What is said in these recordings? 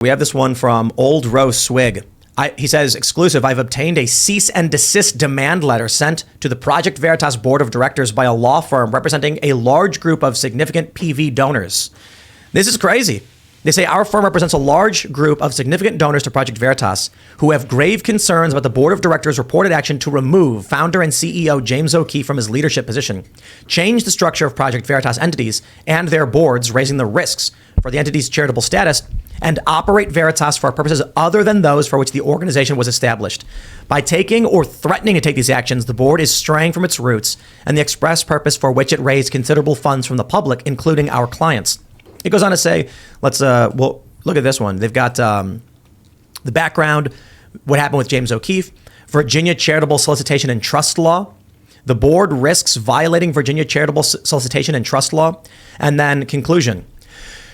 We have this one from Old Rose Swig. He says, exclusive, I've obtained a cease and desist demand letter sent to the Project Veritas board of directors by a law firm representing a large group of significant PV donors. This is crazy. They say our firm represents a large group of significant donors to Project Veritas who have grave concerns about the board of directors' reported action to remove founder and CEO James O'Keefe from his leadership position, change the structure of Project Veritas entities and their boards, raising the risks for the entity's charitable status, and operate Veritas for purposes other than those for which the organization was established. By taking or threatening to take these actions, the board is straying from its roots and the express purpose for which it raised considerable funds from the public, including our clients. It goes on to say, well, look at this one. They've got the background, what happened with James O'Keefe, Virginia charitable solicitation and trust law. The board risks violating Virginia charitable solicitation and trust law. And then conclusion.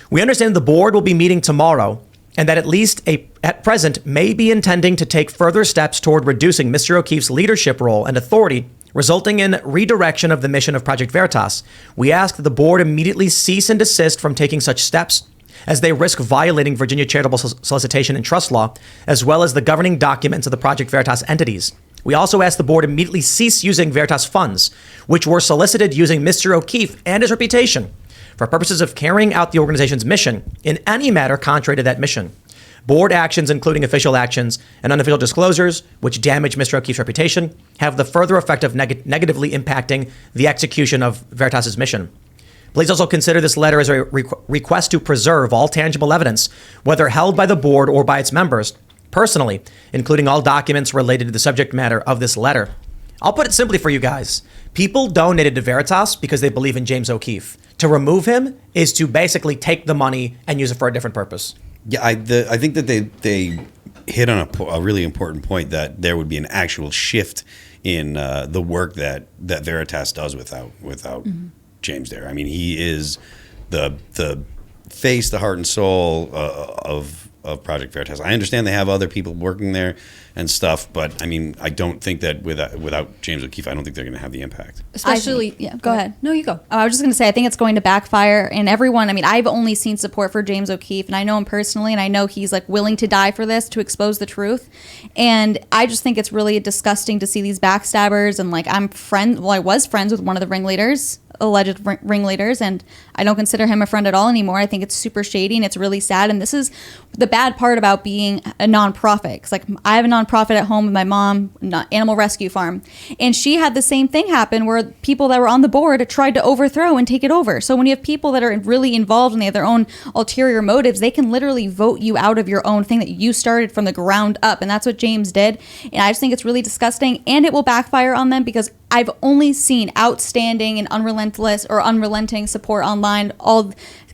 We understand the board will be meeting tomorrow and that at least at present may be intending to take further steps toward reducing Mr. O'Keefe's leadership role and authority, resulting in redirection of the mission of Project Veritas. We ask that the board immediately cease and desist from taking such steps, as they risk violating Virginia charitable solicitation and trust law, as well as the governing documents of the Project Veritas entities. We also ask the board immediately cease using Veritas funds, which were solicited using Mr. O'Keefe and his reputation for purposes of carrying out the organization's mission in any matter contrary to that mission. Board actions, including official actions and unofficial disclosures, which damage Mr. O'Keefe's reputation, have the further effect of negatively impacting the execution of Veritas's mission. Please also consider this letter as a request to preserve all tangible evidence, whether held by the board or by its members, personally, including all documents related to the subject matter of this letter. I'll put it simply for you guys. People donated to Veritas because they believe in James O'Keefe. To remove him is to basically take the money and use it for a different purpose. Yeah, I think that they hit on a really important point, that there would be an actual shift in the work that Veritas does without James there. I mean, he is the face, the heart and soul of Project Veritas. I understand they have other people working there and stuff, but I mean, I don't think that without James O'Keefe, I don't think they're going to have the impact. Especially, Go ahead. No, you go. I was just going to say, I think it's going to backfire. And everyone, I mean, I've only seen support for James O'Keefe, and I know him personally, and I know he's like willing to die for this, to expose the truth. And I just think it's really disgusting to see these backstabbers. And like, I was friends with one of the ringleaders, alleged ringleaders, and I don't consider him a friend at all anymore. I think it's super shady and it's really sad. And this is the bad part about being a nonprofit. Because like, I have a nonprofit at home with my mom, animal rescue farm, and she had the same thing happen where people that were on the board tried to overthrow and take it over. So when you have people that are really involved and they have their own ulterior motives, they can literally vote you out of your own thing that you started from the ground up. And that's what James did. And I just think it's really disgusting, and it will backfire on them, because I've only seen outstanding and unrelenting support online.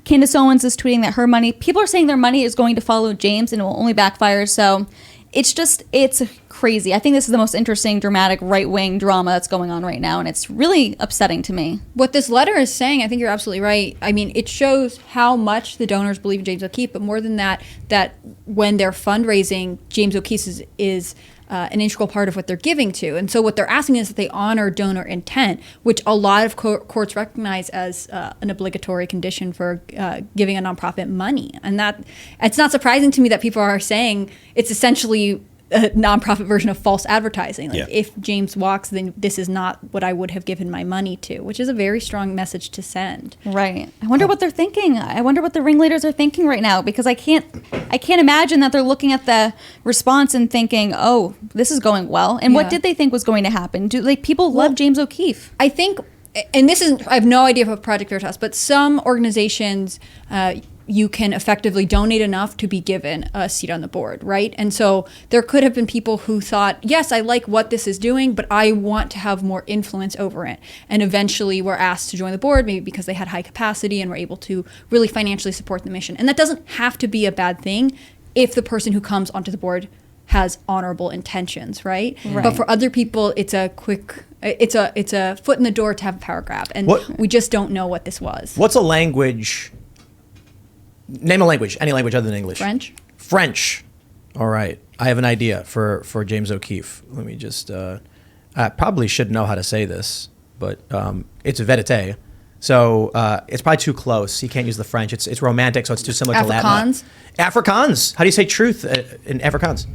Candace Owens is tweeting that her money, people are saying their money is going to follow James and it will only backfire. So it's crazy. I think this is the most interesting, dramatic, right-wing drama that's going on right now, and it's really upsetting to me. What this letter is saying, I think you're absolutely right. I mean, it shows how much the donors believe in James O'Keefe, but more than that when they're fundraising, James O'Keefe is an integral part of what they're giving to. And so what they're asking is that they honor donor intent, which a lot of courts recognize as an obligatory condition for giving a nonprofit money. And that it's not surprising to me that people are saying it's essentially a nonprofit version of false advertising. Like, if James walks, then this is not what I would have given my money to, which is a very strong message to send. Right. I wonder what they're thinking. I wonder what the ringleaders are thinking right now, because I can't imagine that they're looking at the response and thinking, oh, this is going well. And what did they think was going to happen? People love James O'Keefe? I think, and I have no idea about Project Veritas, but some organizations, you can effectively donate enough to be given a seat on the board, right? And so there could have been people who thought, yes, I like what this is doing, but I want to have more influence over it. And eventually were asked to join the board, maybe because they had high capacity and were able to really financially support the mission. And that doesn't have to be a bad thing if the person who comes onto the board has honorable intentions, right? But for other people, it's a foot in the door to have a power grab. And we just don't know what this was. What's a language? Name a language, any language other than English. French. All right. I have an idea for James O'Keefe. Let me just, I probably should know how to say this, but it's Veritas. So it's probably too close. He can't use the French. It's romantic, so it's too similar to Latin. Afrikaans? Afrikaans. How do you say truth in Afrikaans?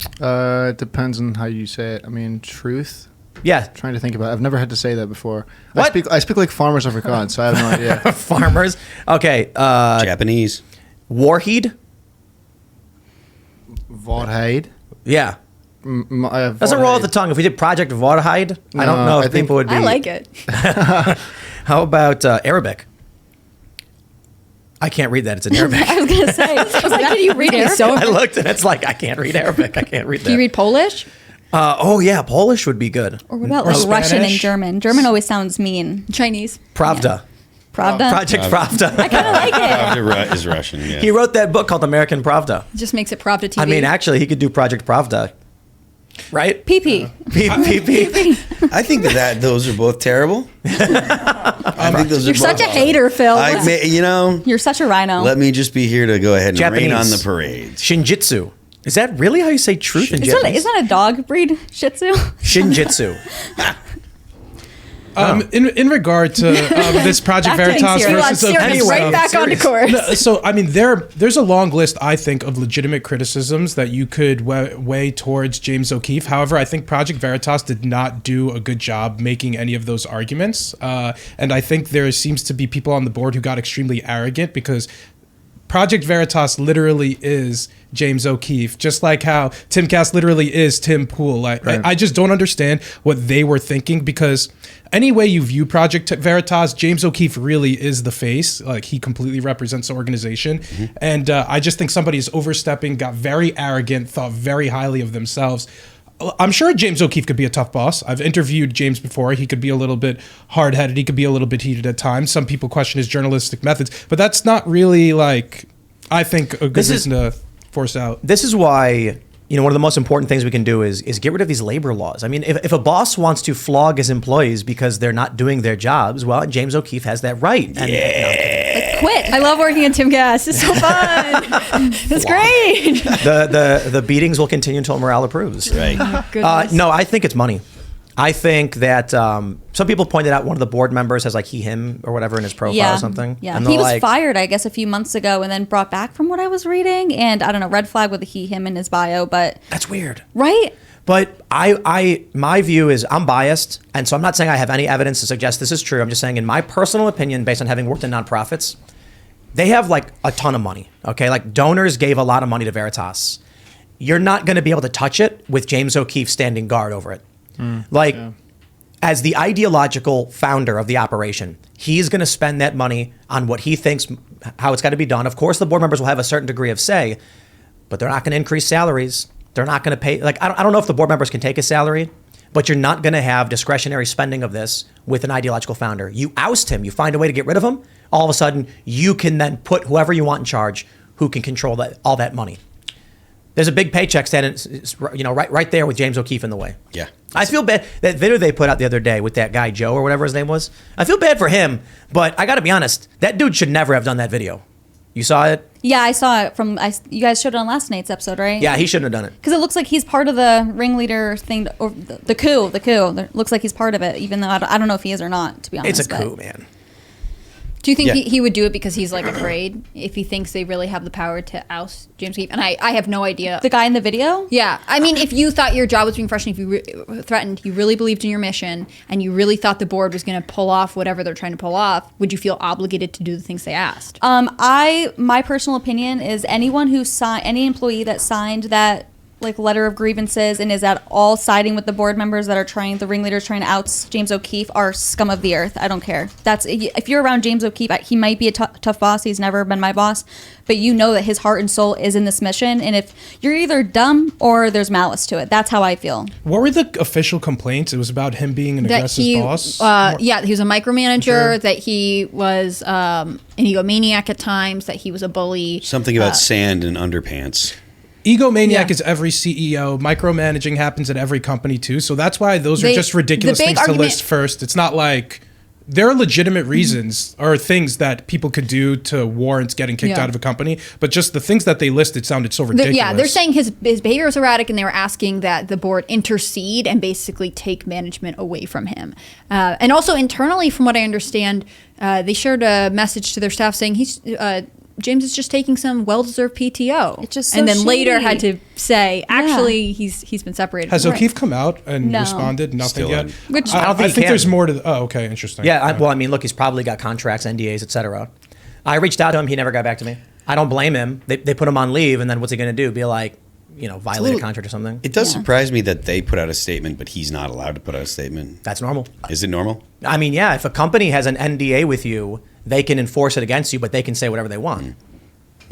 It depends on how you say it. I mean, truth. Yeah. Trying to think about it. I've never had to say that before. What? I speak like farmers Afrikaans, so I have no idea. Farmers. Okay. Japanese. Warheed. Waarheid. Yeah. Doesn't roll off the tongue. If we did Project Waarheid, I don't know if people would be. I like it. How about Arabic? I can't read that. It's in Arabic. I was gonna say, I was like, can you read Arabic? I looked and it's like, I can't read Arabic. I can't read that. Do you read Polish? Oh, yeah. Polish would be good. Or what about Or like Russian and Spanish? German? German always sounds mean. Chinese? Pravda. Pravda. Project Pravda. I kind of like it. Pravda is Russian. Yeah. He wrote that book called American Pravda. It just makes it Pravda TV. I mean, actually, he could do Project Pravda. Right? PP. PPP. I think that those are both terrible. I think those You're are such both a hater, Phil. You're such a rhino. Let me just be here to go ahead and rain on the Japanese. parade. Shinjitsu. Is that really how you say truth in Isn't Japanese? that a dog breed? Shih Tzu? Shinjitsu. In regard to this Project Back to Veritas serious. versus Steering us Anyway, right back onto serious. course. No, so I mean, there's a long list, I think, of legitimate criticisms that you could weigh towards James O'Keefe. However, I think Project Veritas did not do a good job making any of those arguments, and I think there seems to be people on the board who got extremely arrogant because Project Veritas literally is James O'Keefe, just like how Timcast literally is Tim Pool. I just don't understand what they were thinking because any way you view Project Veritas, James O'Keefe really is the face. Like he completely represents the organization. And I just think somebody is overstepping, got very arrogant, thought very highly of themselves. I'm sure James O'Keefe could be a tough boss. I've interviewed James before. He could be a little bit hard-headed. He could be a little bit heated at times. Some people question his journalistic methods, but that's not really I think a good reason to force out. This is why, one of the most important things we can do is get rid of these labor laws. I mean, if a boss wants to flog his employees because they're not doing their jobs, well, James O'Keefe has that right. And, Quit. I love working at Timcast. It's so fun. It's great. the beatings will continue until morale approves. Right. Goodness. No, I think it's money. I think that some people pointed out one of the board members has he, him, or whatever in his profile or something. Yeah, And he they're was fired, I guess, a few months ago and then brought back from what I was reading. And I don't know, red flag with the he, him in his bio, but... That's weird. Right? But my view is I'm biased, and so I'm not saying I have any evidence to suggest this is true. I'm just saying in my personal opinion, based on having worked in nonprofits, they have a ton of money, okay? Donors gave a lot of money to Veritas. You're not going to be able to touch it with James O'Keefe standing guard over it. As the ideological founder of the operation, he's going to spend that money on what he thinks, how it's got to be done. Of course, the board members will have a certain degree of say, but they're not going to increase salaries. They're not going to pay. I don't know if the board members can take a salary, but you're not going to have discretionary spending of this with an ideological founder. You oust him. You find a way to get rid of him. All of a sudden, you can then put whoever you want in charge who can control all that money. There's a big paycheck standing, right there with James O'Keefe in the way. Yeah. I feel bad. That video they put out the other day with that guy, Joe, or whatever his name was, I feel bad for him, but I got to be honest, that dude should never have done that video. You saw it? Yeah, I saw it you guys showed it on last night's episode, right? Yeah, he shouldn't have done it. Because it looks like he's part of the ringleader thing, or the coup. It looks like he's part of it, even though I don't know if he is or not, to be honest. It's a coup, man. Do you think Yeah. he would do it because he's afraid if he thinks they really have the power to oust James O'Keefe? And I have no idea. The guy in the video? Yeah. I mean, if you thought your job was being frustrating, if you threatened, you really believed in your mission, and you really thought the board was going to pull off whatever they're trying to pull off, would you feel obligated to do the things they asked? My personal opinion is any employee that signed that letter of grievances and is at all siding with the board members that are the ringleaders trying to oust James O'Keefe are scum of the earth. I don't care. If you're around James O'Keefe, he might be a tough boss. He's never been my boss, but you know that his heart and soul is in this mission. And if you're either dumb or there's malice to it, that's how I feel. What were the official complaints? It was about him being an aggressive boss? Yeah, he was a micromanager, Sure. that he was an egomaniac at times, that he was a bully. Something about sand and underpants. Egomaniac is every CEO. Micromanaging happens at every company too. So that's why those are just ridiculous the big things to argument- list first. It's not like there are legitimate reasons or things that people could do to warrant getting kicked Yeah. out of a company, but just the things that they listed sounded so ridiculous. Yeah, they're saying his behavior was erratic, and they were asking that the board intercede and basically take management away from him. And also internally, from what I understand, they shared a message to their staff saying James is just taking some well-deserved PTO. It's just so and then later shady. had to say, actually, he's been separated. Has from O'Keefe come out and No. responded? Nothing Still yet. haven't. Which I don't think I he think can. there's more to. Oh, okay, interesting. Yeah, well, I mean, look, he's probably got contracts, NDAs, etc. I reached out to him. He never got back to me. I don't blame him. They put him on leave, and then what's he going to do? Be like, violate a contract or something? It does surprise me that they put out a statement, but he's not allowed to put out a statement. That's normal. Is it normal? I mean, yeah, if a company has an NDA with you, they can enforce it against you, but they can say whatever they want.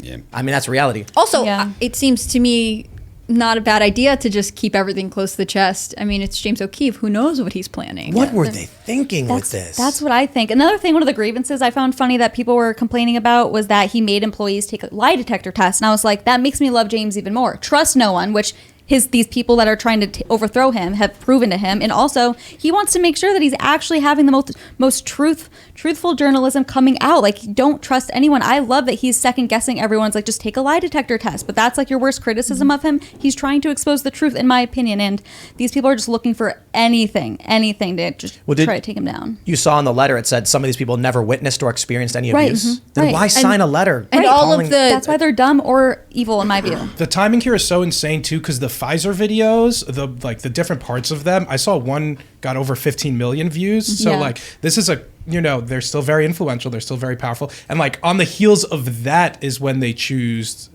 Yeah. I mean, that's reality. Also, Yeah. it seems to me not a bad idea to just keep everything close to the chest. I mean, it's James O'Keefe. Who knows what he's planning? What were they thinking with this? That's what I think. Another thing, one of the grievances I found funny that people were complaining about was that he made employees take a lie detector test. And I was like, that makes me love James even more. Trust no one, which these people that are trying to overthrow him have proven to him. And also, he wants to make sure that he's actually having the most truthful journalism coming out. Like, don't trust anyone. I love that he's second guessing everyone's like, just take a lie detector test. But that's like your worst criticism of him. He's trying to expose the truth, in my opinion. And these people are just looking for anything to just try to take him down. You saw in the letter, it said some of these people never witnessed or experienced any Right, abuse. mhm, Then right. why sign a letter? And all of calling- That's why they're dumb or evil, in my view. The timing here is so insane too, because the Pfizer videos, the different parts of them, I saw one got over 15 million views. So Yeah. like this is they're still very influential, they're still very powerful, and like on the heels of that is when they choose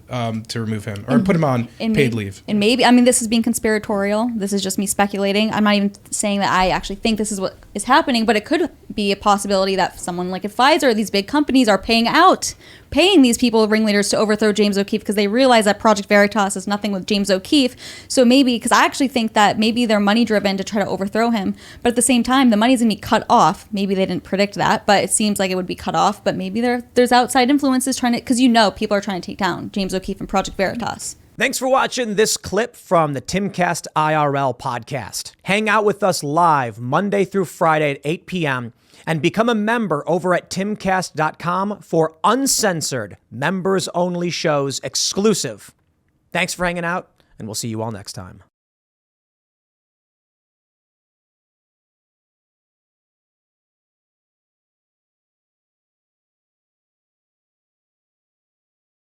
to remove him or put him on paid leave. And maybe, I mean, this is being conspiratorial. This is just me speculating. I'm not even saying that I actually think this is what is happening, but it could be a possibility that someone like at Pfizer, these big companies are paying these people, ringleaders, to overthrow James O'Keefe because they realize that Project Veritas is nothing with James O'Keefe. So maybe, because I actually think that maybe they're money driven to try to overthrow him, but at the same time, the money's gonna be cut off. Maybe they didn't predict that, but it seems like it would be cut off. But maybe there's outside influences trying to, because people are trying to take down James O'Keefe and Project Veritas. Thanks for watching this clip from the Timcast IRL podcast. Hang out with us live Monday through Friday at 8 p.m. and become a member over at timcast.com for uncensored, members-only shows exclusive. Thanks for hanging out, and we'll see you all next time.